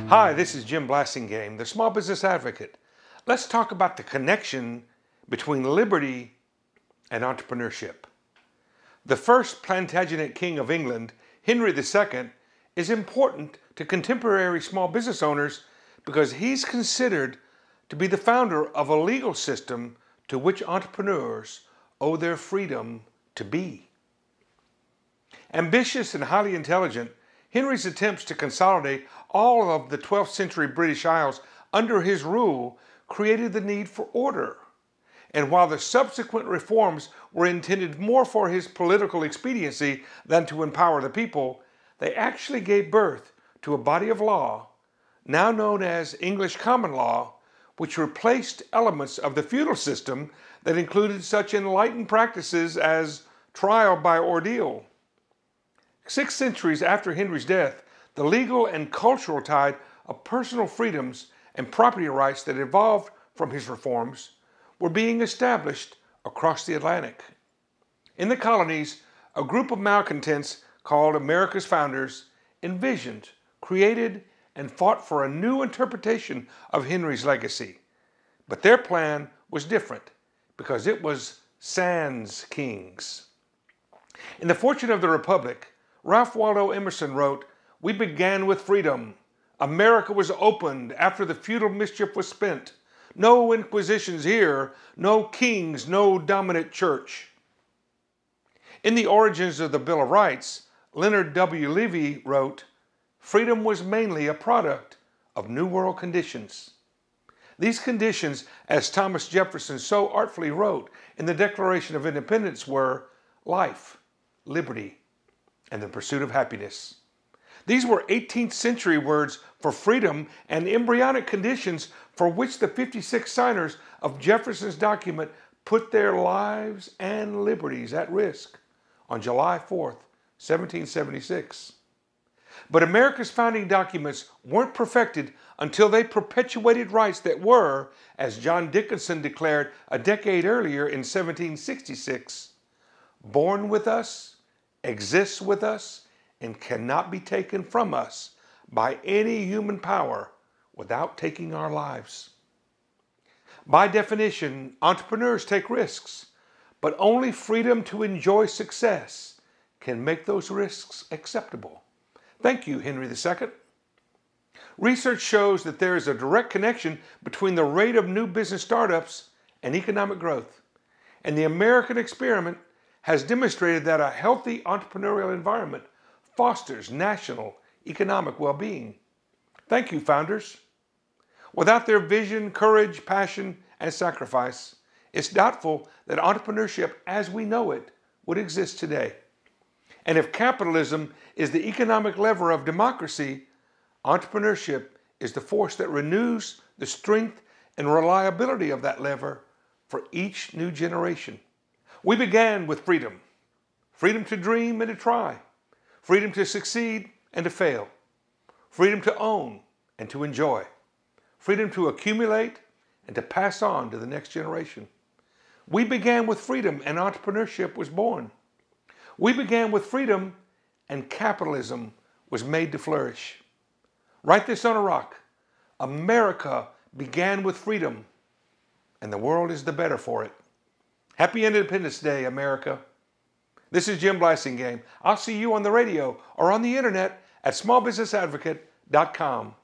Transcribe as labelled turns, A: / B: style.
A: Hi, this is Jim Blasingame, the Small Business Advocate. Let's talk about the connection between liberty and entrepreneurship. The first Plantagenet king of England, Henry II, is important to contemporary small business owners because he's considered to be the founder of a legal system to which entrepreneurs owe their freedom to be. Ambitious and highly intelligent, Henry's attempts to consolidate all of the 12th century British Isles under his rule created the need for order. And while the subsequent reforms were intended more for his political expediency than to empower the people, they actually gave birth to a body of law, now known as English common law, which replaced elements of the feudal system that included such enlightened practices as trial by ordeal. 6 centuries after Henry's death, the legal and cultural tide of personal freedoms and property rights that evolved from his reforms were being established across the Atlantic. In the colonies, a group of malcontents called America's Founders envisioned, created, and fought for a new interpretation of Henry's legacy. But their plan was different because it was sans kings. In The Fortune of the Republic, Ralph Waldo Emerson wrote, "We began with freedom. America was opened after the feudal mischief was spent. No inquisitions here, no kings, no dominant church." In The Origins of the Bill of Rights, Leonard W. Levy wrote, "Freedom was mainly a product of New World conditions." These conditions, as Thomas Jefferson so artfully wrote in the Declaration of Independence, were life, liberty, and the pursuit of happiness. These were 18th century words for freedom and embryonic conditions for which the 56 signers of Jefferson's document put their lives and liberties at risk on July 4th, 1776. But America's founding documents weren't perfected until they perpetuated rights that were, as John Dickinson declared a decade earlier in 1766, born with us, exists with us, and cannot be taken from us by any human power without taking our lives. By definition, entrepreneurs take risks, but only freedom to enjoy success can make those risks acceptable. Thank you, Henry II. Research shows that there is a direct connection between the rate of new business startups and economic growth, and the American experiment has demonstrated that a healthy entrepreneurial environment fosters national economic well-being. Thank you, founders. Without their vision, courage, passion, and sacrifice, it's doubtful that entrepreneurship as we know it would exist today. And if capitalism is the economic lever of democracy, entrepreneurship is the force that renews the strength and reliability of that lever for each new generation. We began with freedom. Freedom to dream and to try. Freedom to succeed and to fail. Freedom to own and to enjoy. Freedom to accumulate and to pass on to the next generation. We began with freedom and entrepreneurship was born. We began with freedom and capitalism was made to flourish. Write this on a rock. America began with freedom, and the world is the better for it. Happy Independence Day, America. This is Jim Blasingame. I'll see you on the radio or on the internet at smallbusinessadvocate.com.